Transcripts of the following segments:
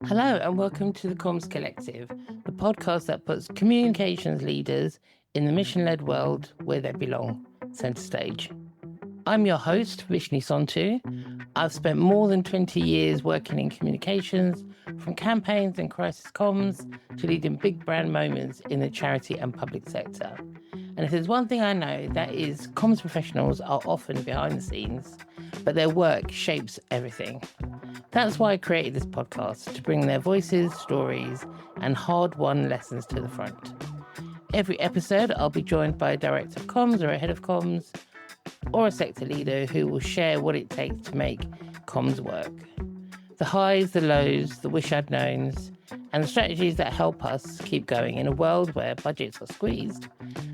Hello and welcome to the Comms Collective, the podcast that puts communications leaders in the mission-led world where they belong, centre stage. I'm your host, Vishnee Sauntoo. I've spent more than 20 years working in communications, from campaigns and crisis comms to leading big brand moments in the charity and public sector. And if there's one thing I know, that is comms professionals are often behind the scenes, but their work shapes everything. That's why I created this podcast, to bring their voices, stories, and hard-won lessons to the front. Every episode, I'll be joined by a director of comms or a head of comms, or a sector leader who will share what it takes to make comms work. The highs, the lows, the wish I'd knowns, and the strategies that help us keep going in a world where budgets are squeezed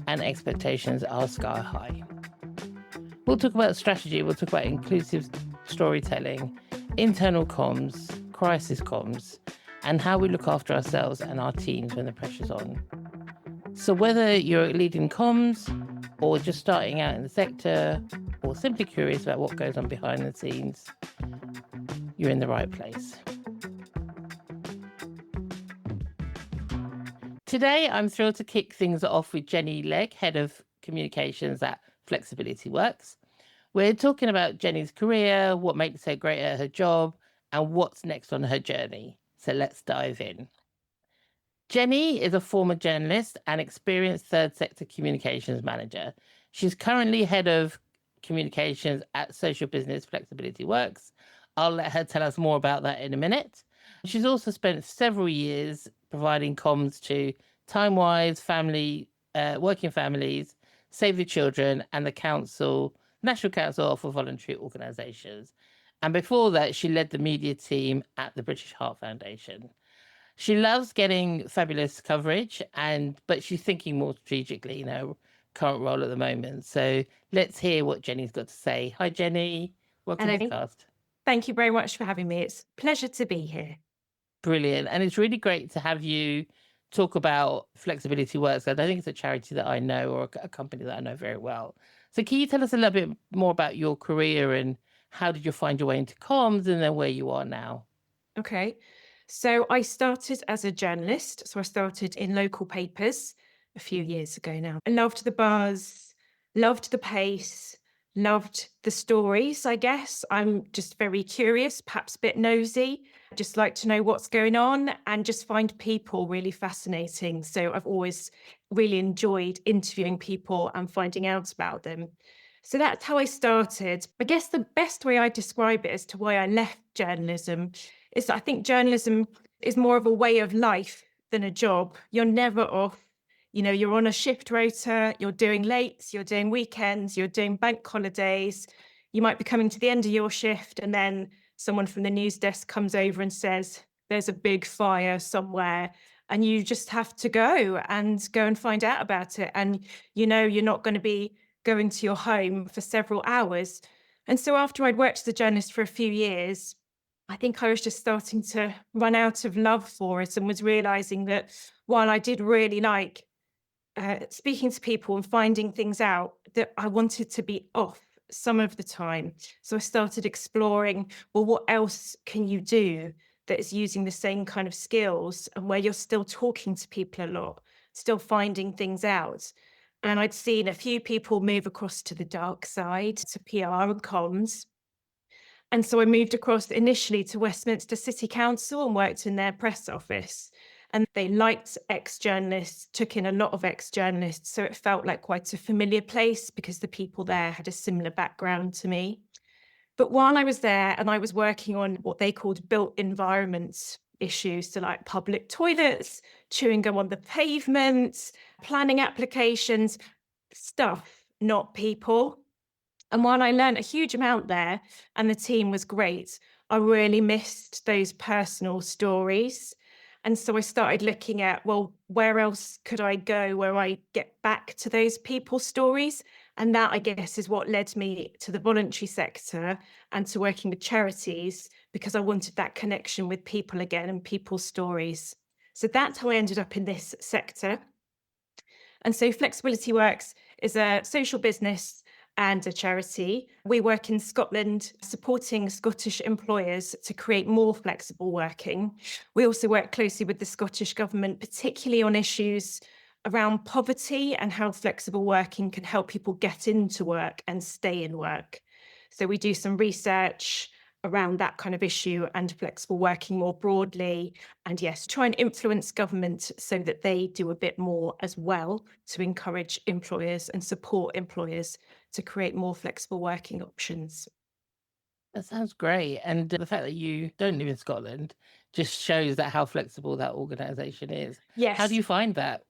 and expectations are sky high. We'll talk about strategy, we'll talk about inclusive storytelling, internal comms, crisis comms, and how we look after ourselves and our teams when the pressure's on. So whether you're leading comms or just starting out in the sector or simply curious about what goes on behind the scenes, you're in the right place. Today, I'm thrilled to kick things off with Jenny Legg, Head of Communications at Flexibility Works. We're talking about Jenny's career, what makes her great at her job, and what's next on her journey. So let's dive in. Jenny is a former journalist and experienced third sector communications manager. She's currently head of communications at social business Flexibility Works. I'll let her tell us more about that in a minute. She's also spent several years providing comms to Timewise, working families, Save the Children, and the National Council for Voluntary Organisations. And before that, she led the media team at the British Heart Foundation. She loves getting fabulous coverage, but she's thinking more strategically in her current role at the moment. So let's hear what Jenny's got to say. Hi, Jenny. Welcome to the cast. Thank you very much for having me. It's a pleasure to be here. Brilliant. And it's really great to have you talk about Flexibility Works. I don't think it's a charity that I know or a company that I know very well. So can you tell us a little bit more about your career and how did you find your way into comms and then where you are now? Okay. So I started as a journalist. So I started in local papers a few years ago now. I loved the buzz, loved the pace, loved the stories, I guess. I'm just very curious, perhaps a bit nosy. I just like to know what's going on and just find people really fascinating. So I've always really enjoyed interviewing people and finding out about them. So that's how I started. I guess the best way I describe it as to why I left journalism is that I think journalism is more of a way of life than a job. You're never off. You know, you're on a shift rota, you're doing lates, you're doing weekends, you're doing bank holidays. You might be coming to the end of your shift and then someone from the news desk comes over and says, there's a big fire somewhere. And you just have to go and find out about it. And you know, you're not going to be going to your home for several hours. And so after I'd worked as a journalist for a few years, I think I was just starting to run out of love for it and was realizing that while I did really like speaking to people and finding things out, that I wanted to be off some of the time. So I started exploring, well, what else can you do that is using the same kind of skills and where you're still talking to people a lot, still finding things out. And I'd seen a few people move across to the dark side, to PR and comms. And so I moved across initially to Westminster City Council and worked in their press office. And they liked ex-journalists, took in a lot of ex-journalists. So it felt like quite a familiar place because the people there had a similar background to me. But while I was there and I was working on what they called built environments issues, so like public toilets, chewing gum on the pavement, planning applications, stuff, not people. And while I learned a huge amount there and the team was great, I really missed those personal stories. And so I started looking at, well, where else could I go where I get back to those people's stories? And that, I guess, is what led me to the voluntary sector and to working with charities, because I wanted that connection with people again and people's stories. So that's how I ended up in this sector. And so Flexibility Works is a social business and a charity. We work in Scotland supporting Scottish employers to create more flexible working. We also work closely with the Scottish Government, particularly on issues around poverty and how flexible working can help people get into work and stay in work. So we do some research around that kind of issue and flexible working more broadly. And yes, try and influence government so that they do a bit more as well to encourage employers and support employers to create more flexible working options. That sounds great. And the fact that you don't live in Scotland just shows that how flexible that organisation is. How do Yes. you find that?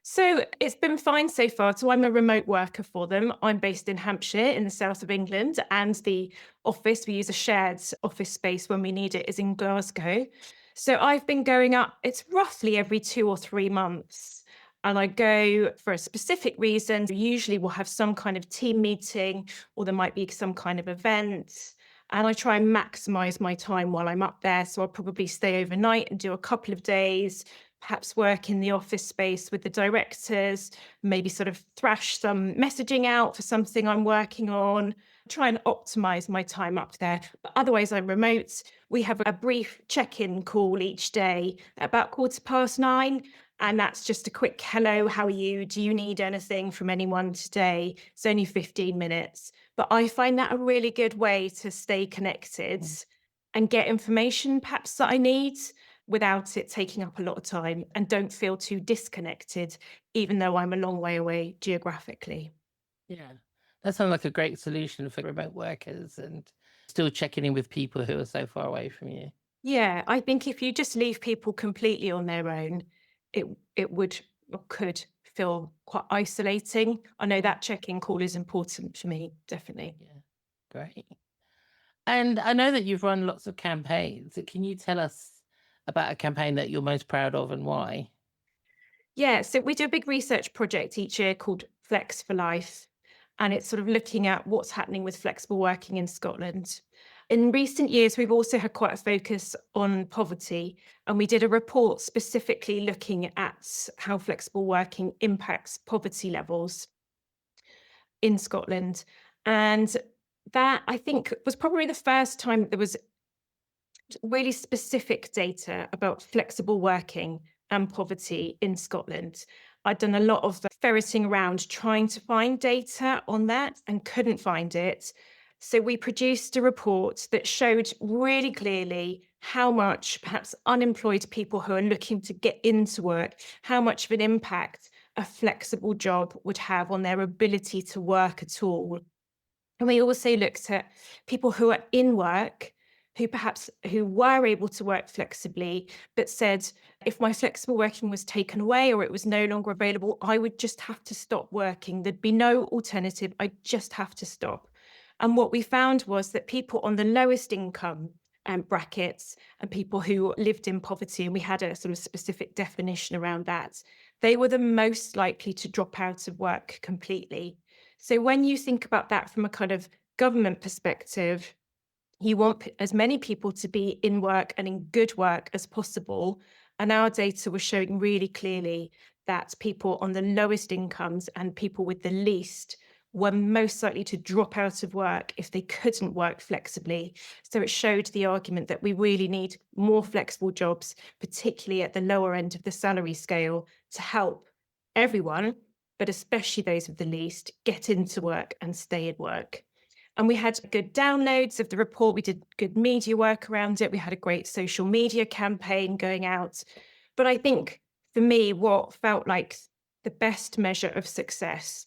So it's been fine so far. So I'm a remote worker for them. I'm based in Hampshire in the south of England, and the office, we use a shared office space when we need it, is in Glasgow. So I've been going up, it's roughly every 2 or 3 months. And I go for a specific reason. Usually we'll have some kind of team meeting or there might be some kind of event. And I try and maximize my time while I'm up there. So I'll probably stay overnight and do a couple of days, perhaps work in the office space with the directors, maybe sort of thrash some messaging out for something I'm working on, try and optimize my time up there. But otherwise, I'm remote. We have a brief check in call each day at about 9:15. And that's just a quick hello, how are you? Do you need anything from anyone today? It's only 15 minutes. But I find that a really good way to stay connected Mm. and get information perhaps that I need without it taking up a lot of time, and don't feel too disconnected, even though I'm a long way away geographically. Yeah. That sounds like a great solution for remote workers and still checking in with people who are so far away from you. Yeah, I think if you just leave people completely on their own, it it would or could feel quite isolating. I know Mm. that check-in call is important for me, definitely. Yeah. Great. And I know that you've run lots of campaigns. Can you tell us about a campaign that you're most proud of and why? Yeah, so we do a big research project each year called Flex for Life, and it's sort of looking at what's happening with flexible working in Scotland. In recent years, we've also had quite a focus on poverty, and we did a report specifically looking at how flexible working impacts poverty levels in Scotland. And that, I think, was probably the first time that there was really specific data about flexible working and poverty in Scotland. I'd done a lot of ferreting around trying to find data on that and couldn't find it. So we produced a report that showed really clearly how much perhaps unemployed people who are looking to get into work, how much of an impact a flexible job would have on their ability to work at all. And we also looked at people who are in work, who perhaps who were able to work flexibly, but said, if my flexible working was taken away or it was no longer available, I would just have to stop working. There'd be no alternative. I just have to stop. And what we found was that people on the lowest income brackets and people who lived in poverty, and we had a sort of specific definition around that, they were the most likely to drop out of work completely. So when you think about that from a kind of government perspective, you want as many people to be in work and in good work as possible. And our data was showing really clearly that people on the lowest incomes and people with the least were most likely to drop out of work if they couldn't work flexibly. So it showed the argument that we really need more flexible jobs, particularly at the lower end of the salary scale, to help everyone, but especially those with the least, get into work and stay in work. And we had good downloads of the report. We did good media work around it. We had a great social media campaign going out. But I think for me, what felt like the best measure of success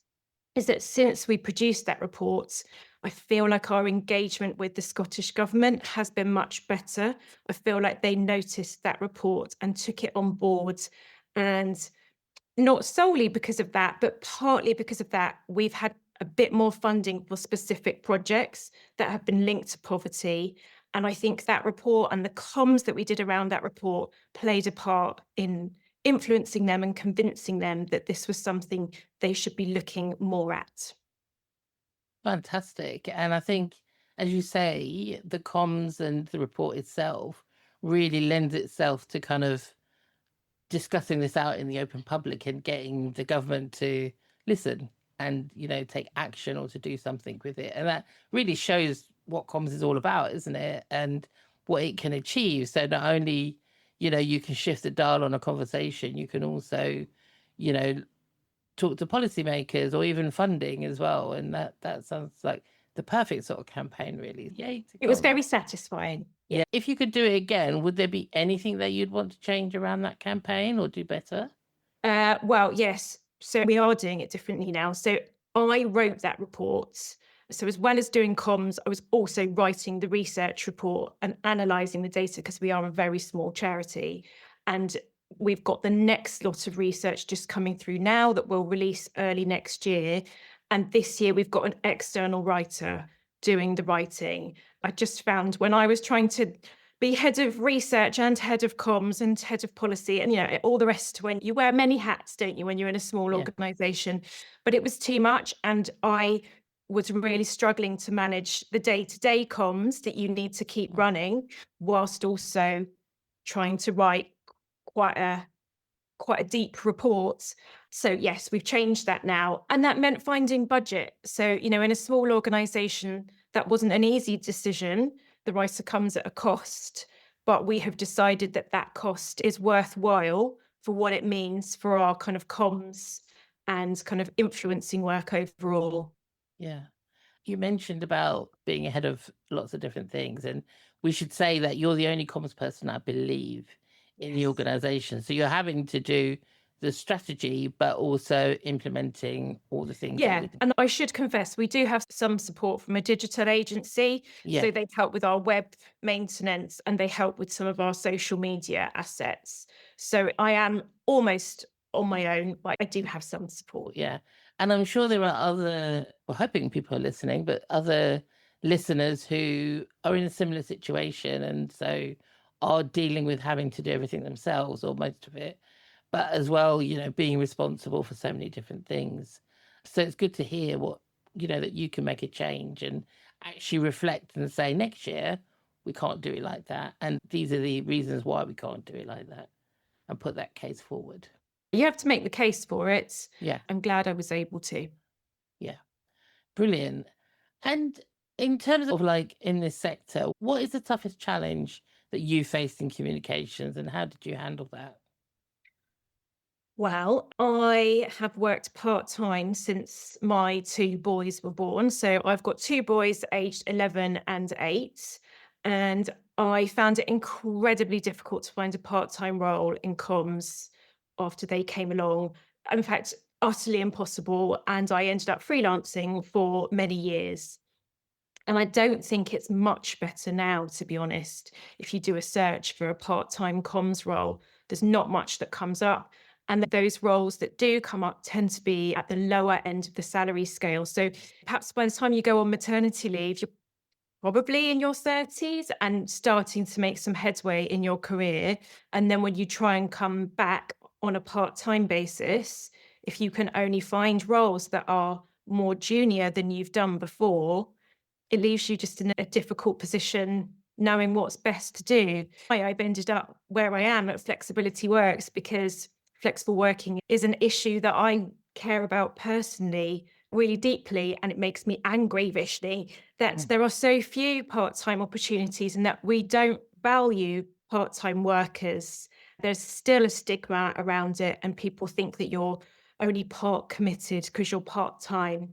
is that since we produced that report, I feel like our engagement with the Scottish Government has been much better. I feel like they noticed that report and took it on board. And not solely because of that, but partly because of that, we've had a bit more funding for specific projects that have been linked to poverty. And I think that report and the comms that we did around that report played a part in influencing them and convincing them that this was something they should be looking more at. Fantastic. And I think, as you say, the comms and the report itself really lends itself to kind of discussing this out in the open public and getting the government to listen. and, take action or to do something with it. And that really shows what comms is all about, isn't it? And what it can achieve. So not only, you can shift the dial on a conversation, you can also, you know, talk to policymakers or even funding as well. And that sounds like the perfect sort of campaign, really. Yay to It was comms. very satisfying. Yeah. If you could do it again, would there be anything that you'd want to change around that campaign or do better? Well, yes. So we are doing it differently now. So I wrote that report. So as well as doing comms, I was also writing the research report and analysing the data because we are a very small charity. And we've got the next lot of research just coming through now that we'll release early next year. And this year we've got an external writer doing the writing. I just found when I was trying to be head of research and head of comms and head of policy and all the rest, when you wear many hats, don't you, when you're in a small Yeah. organization, but it was too much. And I was really struggling to manage the day-to-day comms that you need to keep running whilst also trying to write quite a deep report. So yes, we've changed that now. And that meant finding budget. So, in a small organization, that wasn't an easy decision. The writer comes at a cost, but we have decided that that cost is worthwhile for what it means for our kind of comms and kind of influencing work overall. Yeah. You mentioned about being ahead of lots of different things, and we should say that you're the only comms person, I believe, in the Yes. organization. So you're having to do the strategy, but also implementing all the things. Yeah, and I should confess, we do have some support from a digital agency. Yeah. So they help with our web maintenance and they help with some of our social media assets. So I am almost on my own, but I do have some support. Yeah. And I'm sure there are we're hoping people are listening, but other listeners who are in a similar situation and so are dealing with having to do everything themselves or most of it, but as well, being responsible for so many different things. So it's good to hear that you can make a change and actually reflect and say, next year, we can't do it like that. And these are the reasons why we can't do it like that, and put that case forward. You have to make the case for it. Yeah. I'm glad I was able to. Yeah. Brilliant. And in terms of in this sector, what is the toughest challenge that you faced in communications and how did you handle that? Well, I have worked part-time since my two boys were born. So I've got two boys aged 11 and 8. And I found it incredibly difficult to find a part-time role in comms after they came along. In fact, utterly impossible. And I ended up freelancing for many years. And I don't think it's much better now, to be honest. If you do a search for a part-time comms role, there's not much that comes up. And those roles that do come up tend to be at the lower end of the salary scale. So perhaps by the time you go on maternity leave, you're probably in your 30s and starting to make some headway in your career. And then when you try and come back on a part-time basis, if you can only find roles that are more junior than you've done before, it leaves you just in a difficult position knowing what's best to do. I've ended up where I am at Flexibility Works because flexible working is an issue that I care about personally really deeply, and it makes me angry, Vishnee, that there are so few part-time opportunities and that we don't value part-time workers. There's still a stigma around it and people think that you're only part committed because you're part-time.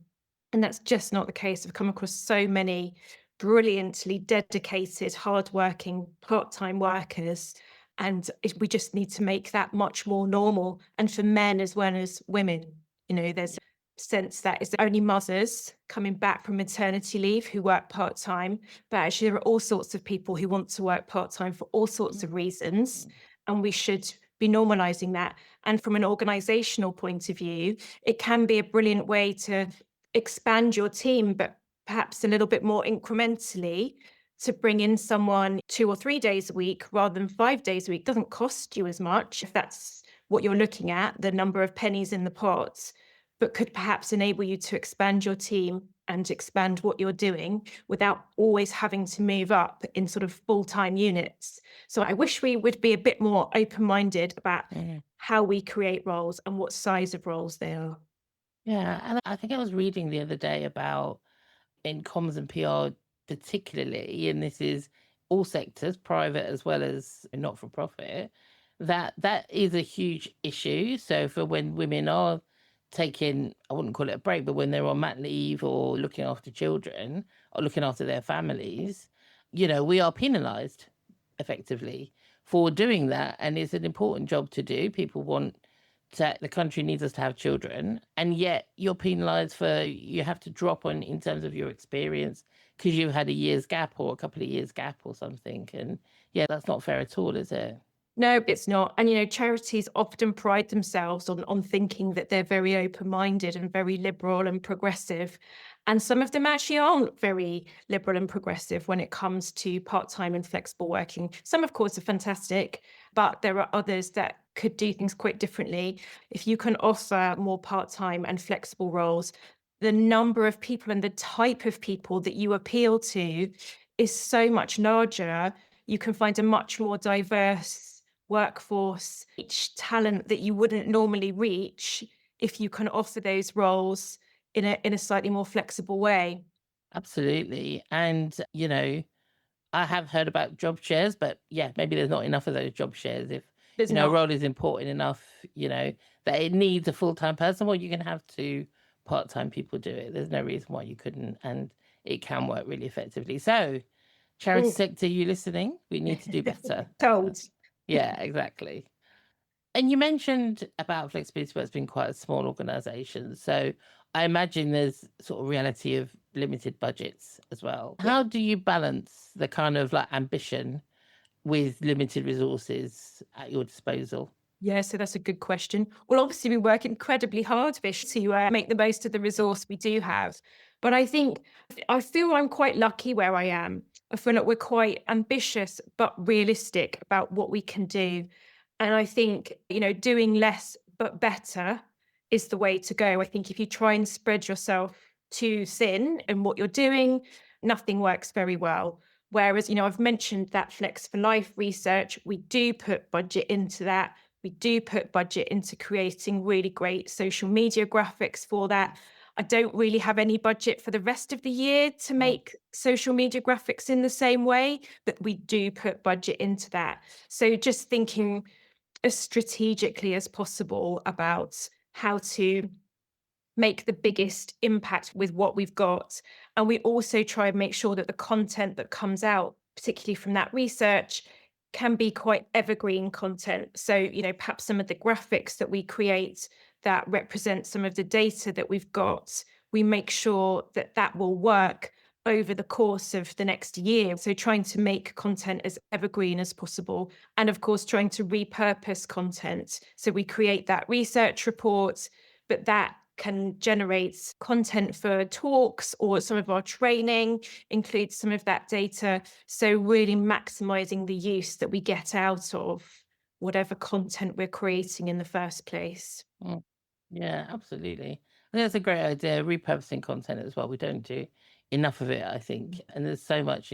And that's just not the case. I've come across so many brilliantly dedicated, hardworking part-time workers. And we just need to make that much more normal. And for men as well as women, there's a sense that it's only mothers coming back from maternity leave who work part-time. But actually, there are all sorts of people who want to work part-time for all sorts of reasons. And we should be normalizing that. And from an organizational point of view, it can be a brilliant way to expand your team, but perhaps a little bit more incrementally to bring in someone 2 or 3 days a week rather than 5 days a week. Doesn't cost you as much if that's what you're looking at, the number of pennies in the pot, but could perhaps enable you to expand your team and expand what you're doing without always having to move up in sort of full-time units. So I wish we would be a bit more open-minded about how we create roles and what size of roles they are. Yeah, and I think I was reading the other day about in comms and PR particularly, and this is all sectors, private as well as not for profit, that is a huge issue. So for when women are taking, I wouldn't call it a break, but when they're on mat leave or looking after children or looking after their families, we are penalised effectively for doing that. And it's an important job to do. People want the country needs us to have children, and yet you're penalised for you have to drop on in terms of your experience because you've had a year's gap or a couple of years gap or something. And yeah, that's not fair at all, is it? No, it's not. And, charities often pride themselves on thinking that they're very open-minded and very liberal and progressive. And some of them actually aren't very liberal and progressive when it comes to part-time and flexible working. Some, of course, are fantastic, but there are others that could do things quite differently. If you can offer more part-time and flexible roles, the number of people and the type of people that you appeal to is so much larger. You can find a much more diverse workforce, reach talent that you wouldn't normally reach if you can offer those roles in a slightly more flexible way. Absolutely. And I have heard about job shares, but yeah, maybe there's not enough of those job shares. If There's a not. role is important enough, that it needs a full-time person, well, you can have two part-time people do it. There's no reason why you couldn't, and it can work really effectively. So charity Mm. sector, you listening? We need to do better. Told. Yeah, exactly. And you mentioned about flexibility, but it's been quite a small organisation. So I imagine there's sort of reality of limited budgets as well. Yeah. How do you balance the kind of like ambition with limited resources at your disposal? Yeah, so that's a good question. Well, obviously, we work incredibly hard, Vish, to make the most of the resource we do have. But I feel I'm quite lucky where I am. I feel like we're quite ambitious, but realistic about what we can do. And I think, doing less but better is the way to go. I think if you try and spread yourself too thin in what you're doing, nothing works very well. Whereas, I've mentioned that Flex for Life research, we do put budget into that. We do put budget into creating really great social media graphics for that. I don't really have any budget for the rest of the year to Mm. make social media graphics in the same way, but we do put budget into that. So just thinking as strategically as possible about how to make the biggest impact with what we've got. And we also try and make sure that the content that comes out, particularly from that research, can be quite evergreen content. So, perhaps some of the graphics that we create that represent some of the data that we've got, we make sure that that will work over the course of the next year. So, trying to make content as evergreen as possible. And of course, trying to repurpose content. So, we create that research report, but that can generate content for talks or some of our training, includes some of that data. So really maximizing the use that we get out of whatever content we're creating in the first place. Mm. Yeah, absolutely. I think that's a great idea. Repurposing content as well. We don't do enough of it, I think. And there's so much,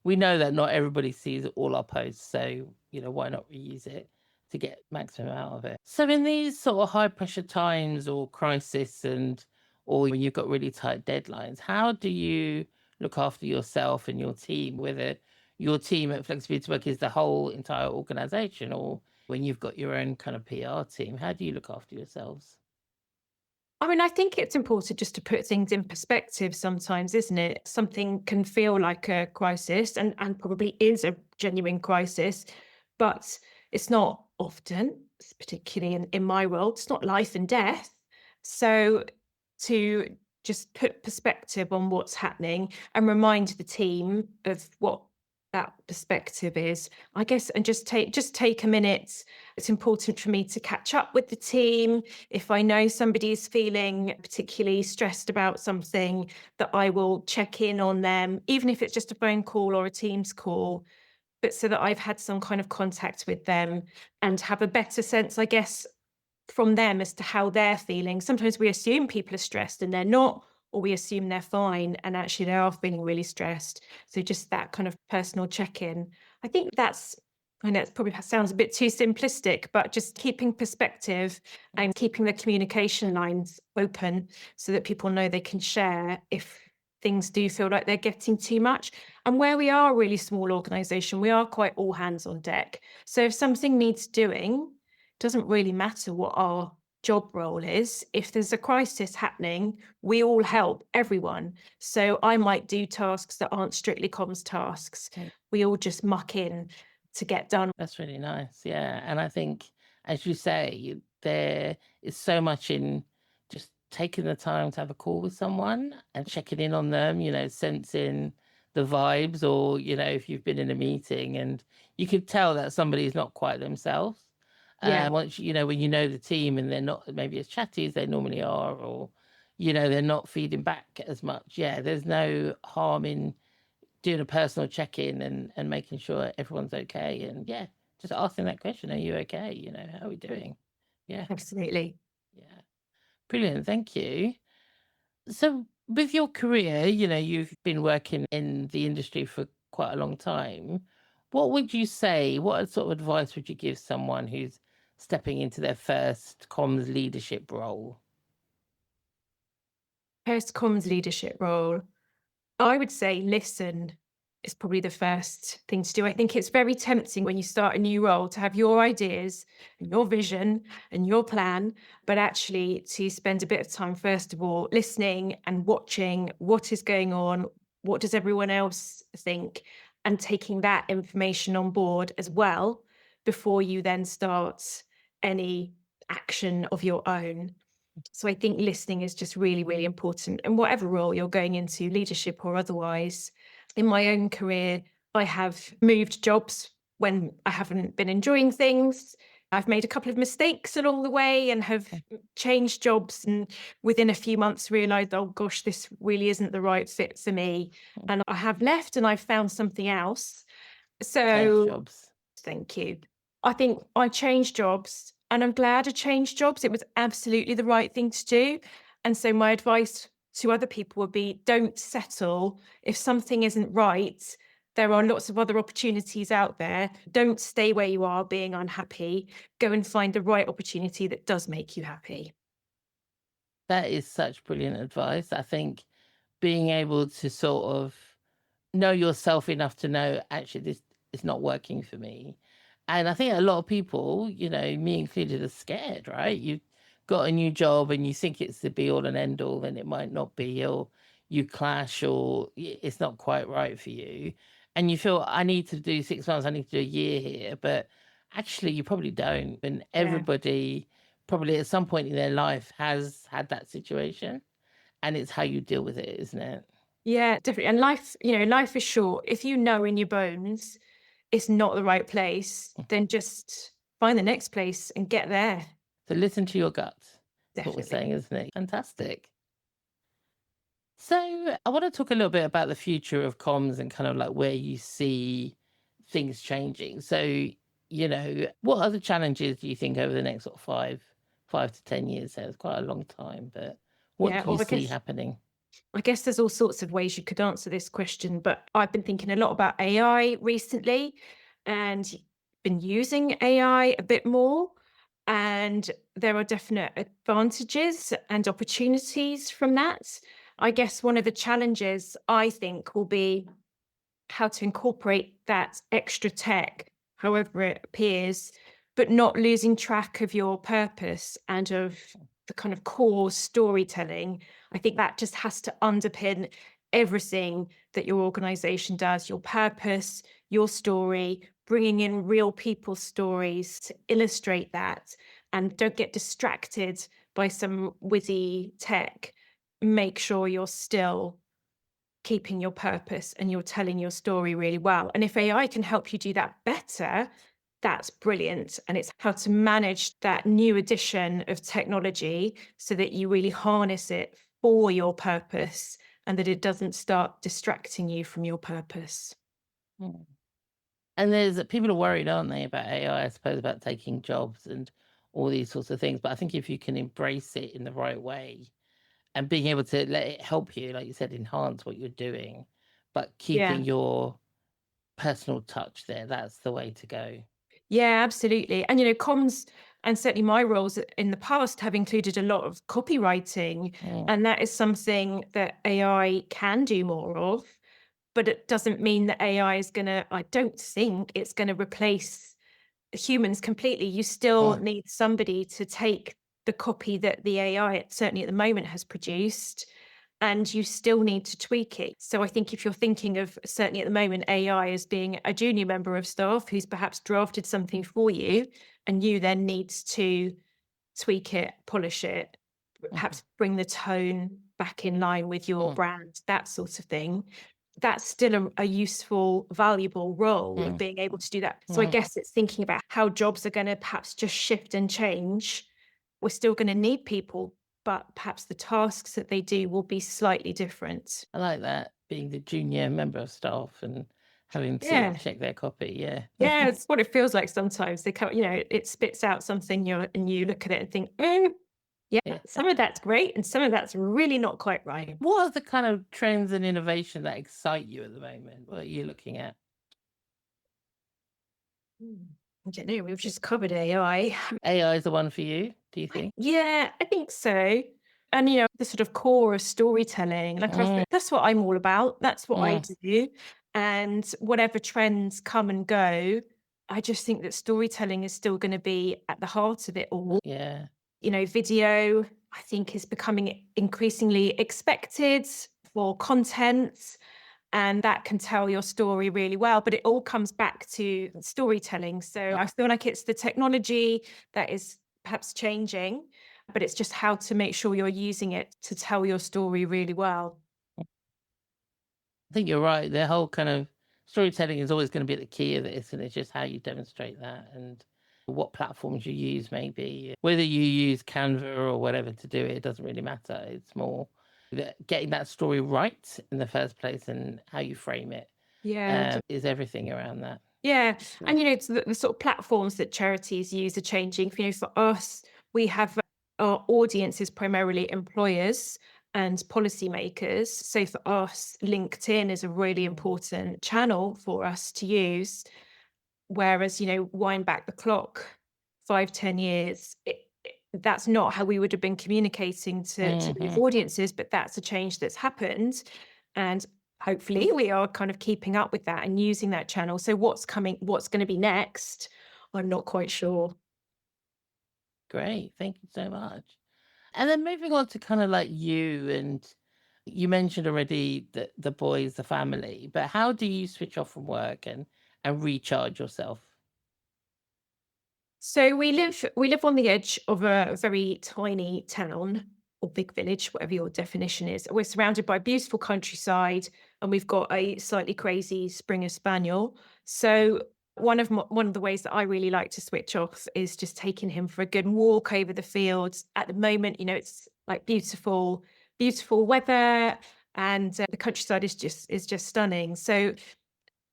we know that not everybody sees all our posts. So, why not reuse it to get maximum out of it? So in these sort of high pressure times or crisis or when you've got really tight deadlines, how do you look after yourself and your team, whether your team at Flexibility Work is the whole entire organization or when you've got your own kind of PR team, how do you look after yourselves? I mean, I think it's important just to put things in perspective sometimes, isn't it? Something can feel like a crisis and probably is a genuine crisis, but it's not often, particularly in my world, it's not life and death. So to just put perspective on what's happening and remind the team of what that perspective is, I guess, and just take a minute. It's important for me to catch up with the team if I know somebody's feeling particularly stressed about something, that I will check in on them, even if it's just a phone call or a Teams call, but so that I've had some kind of contact with them and have a better sense, I guess, from them as to how they're feeling. Sometimes we assume people are stressed and they're not, or we assume they're fine and actually they are feeling really stressed. So just that kind of personal check in. I think that's I know it probably sounds a bit too simplistic, but just keeping perspective and keeping the communication lines open so that people know they can share if things do feel like they're getting too much. And where we are a really small organization, we are quite all hands on deck. So if something needs doing, it doesn't really matter what our job role is. If there's a crisis happening, we all help everyone. So I might do tasks that aren't strictly comms tasks. Mm. We all just muck in to get done. That's really nice. Yeah. And I think, as you say, there is so much in just taking the time to have a call with someone and checking in on them, sensing the vibes, or, if you've been in a meeting and you could tell that somebody's not quite themselves. Yeah, Once, when you know the team and they're not maybe as chatty as they normally are, or, they're not feeding back as much. Yeah. There's no harm in doing a personal check-in and making sure everyone's okay. And yeah, just asking that question, are you okay? How are we doing? Yeah. absolutely. Yeah. Brilliant. Thank you. So with your career, you've been working in the industry for quite a long time. What would you say, what sort of advice would you give someone who's stepping into their first comms leadership role? Post comms leadership role. I would say listen is probably the first thing to do. I think it's very tempting when you start a new role to have your ideas and your vision and your plan, but actually to spend a bit of time, first of all, listening and watching what is going on, what does everyone else think, and taking that information on board as well before you then start any action of your own. So I think listening is just really, really important. And whatever role you're going into, leadership or otherwise, in my own career, I have moved jobs when I haven't been enjoying things. I've made a couple of mistakes along the way and have changed jobs, and within a few months realized, oh gosh, this really isn't the right fit for me. And I have left and I've found something else. Change So jobs. thank you. I think I changed jobs and I'm glad I changed jobs. It was absolutely the right thing to do. And so my advice to other people would be don't settle. If something isn't right, there are lots of other opportunities out there. Don't stay where you are being unhappy. Go and find the right opportunity that does make you happy. That is such brilliant advice. I think being able to sort of know yourself enough to know actually this is not working for me. And I think a lot of people, me included, are scared, right? You've got a new job and you think it's the be all and end all, and it might not be, or you clash, or it's not quite right for you. And you feel, I need to do 6 months, I need to do a year here. But actually, you probably don't. And Yeah. everybody probably at some point in their life has had that situation. And it's how you deal with it, isn't it? Yeah, definitely. And life, life is short. If you know in your bones it's not the right place, then just find the next place and get there. So listen to your gut. That's what we're Definitely. saying, isn't it? Fantastic. So I want to talk a little bit about the future of comms and kind of like where you see things changing. So, what other challenges do you think over the next sort of 5 to 10 years? So it's quite a long time, but what Yeah, do you well, see happening? I guess there's all sorts of ways you could answer this question, but I've been thinking a lot about AI recently and been using AI a bit more. And there are definite advantages and opportunities from that. I guess one of the challenges I think will be how to incorporate that extra tech, however it appears, but not losing track of your purpose and of the kind of core storytelling. I think that just has to underpin everything that your organization does, your purpose, your story, bringing in real people's stories to illustrate that. And don't get distracted by some witty tech. Make sure you're still keeping your purpose and you're telling your story really well. And if AI can help you do that better, that's brilliant. And it's how to manage that new addition of technology so that you really harness it for your purpose and that it doesn't start distracting you from your purpose. Hmm. And there's people are worried, aren't they, about AI, I suppose, about taking jobs and all these sorts of things. But I think if you can embrace it in the right way, and being able to let it help you, like you said, enhance what you're doing, but Yeah. keeping your personal touch there, that's the way to go. Yeah, absolutely. And, comms and certainly my roles in the past have included a lot of copywriting. Mm, And that is something that AI can do more of. But it doesn't mean that AI is going to, I don't think it's going to replace humans completely. You still mm, need somebody to take the copy that the AI, certainly at the moment, has produced, and you still need to tweak it. So I think if you're thinking of, certainly at the moment, AI as being a junior member of staff who's perhaps drafted something for you, and you then needs to tweak it, polish it, mhm, perhaps bring the tone back in line with your mm, brand, that sort of thing. That's still a useful, valuable role of mm, being able to do that. So I mhm. guess it's thinking about how jobs are going to perhaps just shift and change. We're still going to need people, but perhaps the tasks that they do will be slightly different. I like that, being the junior member of staff and having to Yeah. check their copy. Yeah. Yeah, it's what it feels like sometimes. They come, it spits out something, and you look at it and think, yeah, Yeah. some of that's great and some of that's really not quite right. What are the kind of trends and innovation that excite you at the moment? What are you looking at? Mm. I don't know. We've just covered AI. AI is the one for you, do you think? Yeah, I think so. And the sort of core of storytelling, like Mm, that's what I'm all about. That's what I mm, do. And whatever trends come and go, I just think that storytelling is still going to be at the heart of it all. yeah. Video, I think, is becoming increasingly expected for content, and that can tell your story really well. But it all comes back to storytelling. So I feel like it's the technology that is perhaps changing, but it's just how to make sure you're using it to tell your story really well. I think you're right. The whole kind of storytelling is always going to be the key of this, and it's just how you demonstrate that and what platforms you use, maybe. Whether you use Canva or whatever to do it, it doesn't really matter. It's more getting that story right in the first place and how you frame it Yeah. is everything around that. Yeah. Yeah. And, it's the sort of platforms that charities use are changing. For us, we have our audience is primarily employers and policymakers. So for us, LinkedIn is a really important channel for us to use. Whereas, wind back the clock 5, 10 years, that's not how we would have been communicating to these Hmm. audiences, but that's a change that's happened. And hopefully we are kind of keeping up with that and using that channel. So what's going to be next? I'm not quite sure. Great. Thank you so much. And then moving on to kind of like you, and you mentioned already the boys, the family, but how do you switch off from work and recharge yourself? So we live on the edge of a very tiny town or big village, whatever your definition is. We're surrounded by beautiful countryside, and we've got a slightly crazy Springer Spaniel. So one of the ways that I really like to switch off is just taking him for a good walk over the fields. At the moment, it's like beautiful, beautiful weather, and the countryside is just stunning. So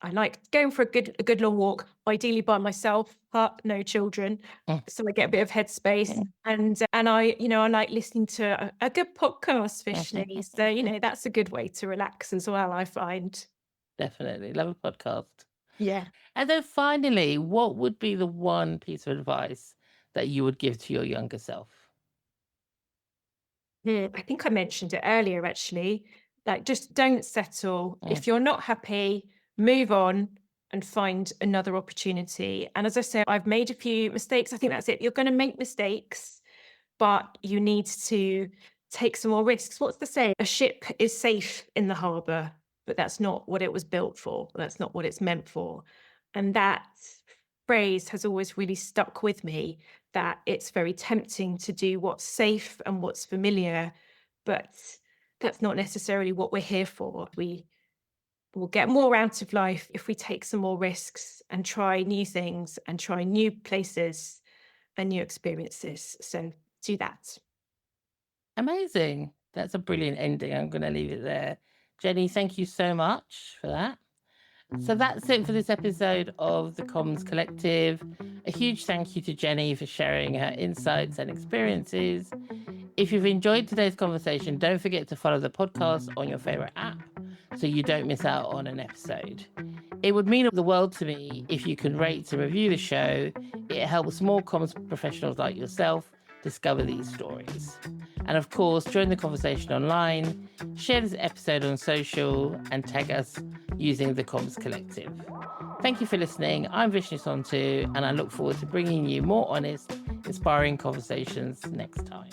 I like going for a good long walk, ideally by myself, but no children, Mm, so I get a bit of headspace. mm, And I like listening to a good podcast, Vishnee. So, mm. that's a good way to relax as well, I find. Definitely. Love a podcast. Yeah. And then finally, what would be the one piece of advice that you would give to your younger self? I think I mentioned it earlier, actually. Like, just don't settle. Mm, If you're not happy, move on and find another opportunity. And as I said, I've made a few mistakes. I think that's it. You're going to make mistakes, but you need to take some more risks. What's the saying? A ship is safe in the harbour, but that's not what it was built for. That's not what it's meant for. And that phrase has always really stuck with me, that it's very tempting to do what's safe and what's familiar, but that's not necessarily what we're here for. We will get more out of life if we take some more risks and try new things and try new places and new experiences. So do that. amazing. That's a brilliant ending. I'm going to leave it there. Jenny, thank you so much for that. So that's it for this episode of the Comms Collective. A huge thank you to Jenny for sharing her insights and experiences. If you've enjoyed today's conversation, don't forget to follow the podcast on your favorite app so you don't miss out on an episode. It would mean the world to me if you can rate and review the show. It helps more comms professionals like yourself discover these stories. And of course, join the conversation online, share this episode on social, and tag us using the Comms Collective. Thank you for listening. I'm Vishnee Sauntoo, and I look forward to bringing you more honest, inspiring conversations next time.